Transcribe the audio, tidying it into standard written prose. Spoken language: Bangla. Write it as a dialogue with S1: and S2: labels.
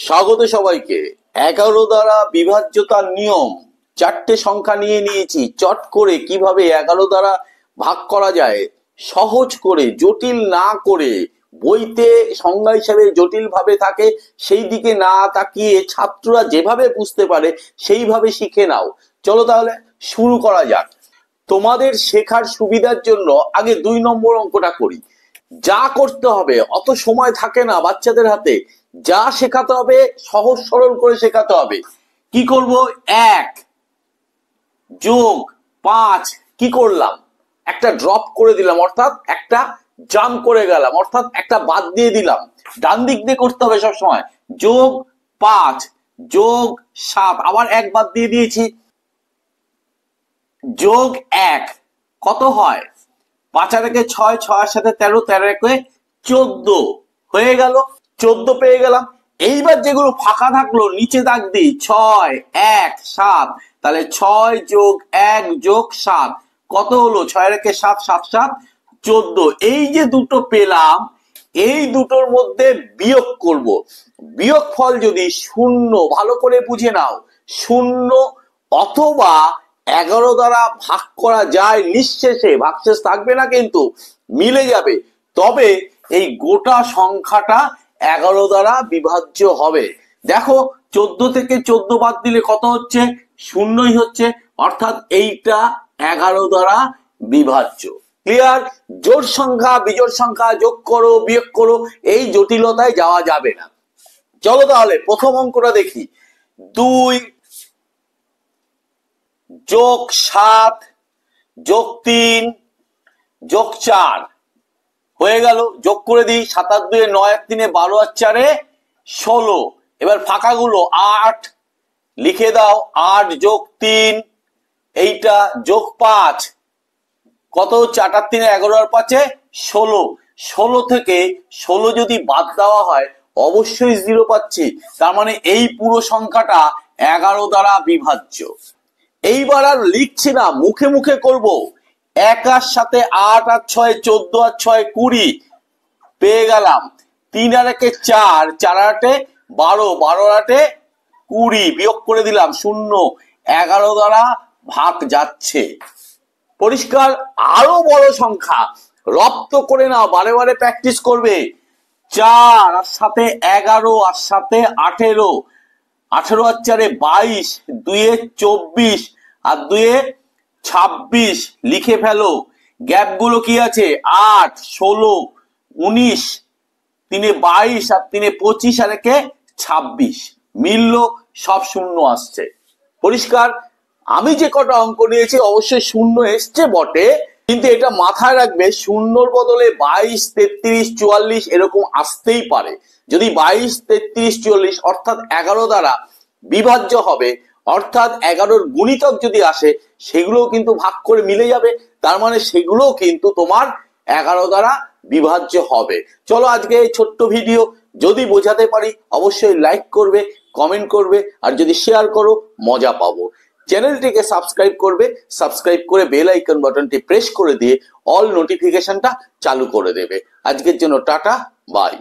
S1: স্বাগত সবাইকে। 11 দ্বারা বিভাজ্যতার নিয়ম, চারটে সংখ্যা নিয়ে নিয়েছি। চট করে কিভাবে 11 দ্বারা ভাগ করা যায়, সহজ করে, জটিল না করে, বইতে সংজ্ঞা হিসেবে জটিল ভাবে থাকে সেই দিকে না তাকিয়ে ছাত্ররা যেভাবে বুঝতে পারে সেইভাবে শিখে নাও। চলো তাহলে শুরু করা যাক। তোমাদের শেখার সুবিধার জন্য আগে 2 নম্বর অঙ্কটা করি। যা করতে হবে, অত সময় থাকে না বাচ্চাদের হাতে, যা শেখাতে হবে সহজ সরল করে শেখাতে হবে। কি করব? 1 যোগ 5 কি করলাম? একটা ড্রপ করে দিলাম, অর্থাৎ একটা জাম্প করে গেলাম, অর্থাৎ একটা বাদ দিয়ে দিলাম। ডান দিক দিয়ে করতে হবে সব সময়। যোগ 5 যোগ 7, আবার 1 বাদ দিয়ে দিয়েছি, যোগ 1 কত হয়? 5 আর 1 6, 6 এর সাথে 13, 13 1 14 হয়ে গেল। 14 পেয়ে গেলাম। এইবার যেগুলো ফাঁকা থাকলো নিচে দাগ দিই, 6 1 7, তাহলে 6 যোগ 1 যোগ 7 কত হলো? 6 এর 1 7, 7 7 14। এই যে দুটো পেলাম, এই দুটোর মধ্যে বিয়োগ করব। বিয়োগ ফল যদি শূন্য, ভালো করে বুঝে নাও, শূন্য অথবা 11 দ্বারা ভাগ করা যায়, নিঃশেষে ভাগশেষ থাকবে না, কিন্তু মিলে যাবে, তবে এই গোটা সংখ্যাটা 11 দ্বারা বিভাজ্য হবে। দেখো 14 থেকে 14 বাদ দিলে কত হচ্ছে? শূন্যই হচ্ছে, অর্থাৎ এইটা 11 দ্বারা বিভাজ্য। ক্লিয়ার? জোড় সংখ্যা বিজোড় সংখ্যা যোগ করো বিয়োগ করো, এই জটিলতায় যাওয়া যাবে না। চলো তাহলে প্রথম অঙ্কটা দেখি। 2 যোগ 7 যোগ 3 যোগ 4 হয়ে গেল। যোগ করে দিই, 7 আর 2 9 আর 3 12 আর 4 16। এবার ফাঁকাগুলো 8 লিখে দাও, 8 যোগ 3 এইটা যোগ 5 কত হচ্ছে? 8 আর 3 11 আর 5 16। 16 থেকে 16 যদি বাদ দেওয়া হয় অবশ্যই 0 পাচ্ছি, তার মানে এই পুরো সংখ্যাটা 11 দ্বারা বিভাজ্য। এইবার আর লিখছি না, মুখে মুখে করব। 1 আর সাথে 8 আর 6 14 আর 6 20 পেয়ে গেলাম। 3 আর 1 4, 4 আর 8 12, 12 আর 8 20 বিয়োগ করে দিলাম, শূন্য। 11 দ্বারা ভাগ যাচ্ছে। পরিষ্কার? আরো বড় সংখ্যা রপ্ত করে নাও, বারে বারে প্র্যাকটিস করবে। 4 আর সাথে 11 আর সাথে 18, 18 আর 4 22, 2 এ 24 আর 2 এ 26 লিখে ফেলো। গ্যাপ গুলো কি আছে? 8 16 19, 3 এ 22 আর 3 এ 25 আর 1 এ 26 মিললো, সব শূন্য আসছে। পরিষ্কার? আমি যে কটা অঙ্ক নিয়েছি অবশ্যই শূন্য এসছে বটে, কিন্তু এটা মাথায় রাখবে, শূন্যর বদলে 22 33 44 এরকম আসতেই পারে। যদি 22 33 44 অর্থাৎ 11 দ্বারা বিভাজ্য হবে, অর্থাৎ 11-র গুণিতক যদি আসে সেগুলোও কিন্তু ভাগ করে মিলে যাবে, তার মানে সেগুলোও কিন্তু তোমার 11 দ্বারা বিভাজ্য হবে। চলো আজকে এই ছোট্ট ভিডিও যদি বোঝাতে পারি অবশ্যই লাইক করবে, কমেন্ট করবে, আর যদি শেয়ার করো মজা পাবো। চ্যানেলটিকে সাবস্ক্রাইব করবে, সাবস্ক্রাইব করে বেল আইকন বাটনটি প্রেস করে দিয়ে অল নোটিফিকেশনটা চালু করে দেবে। আজকের জন্য টাটা, বাই।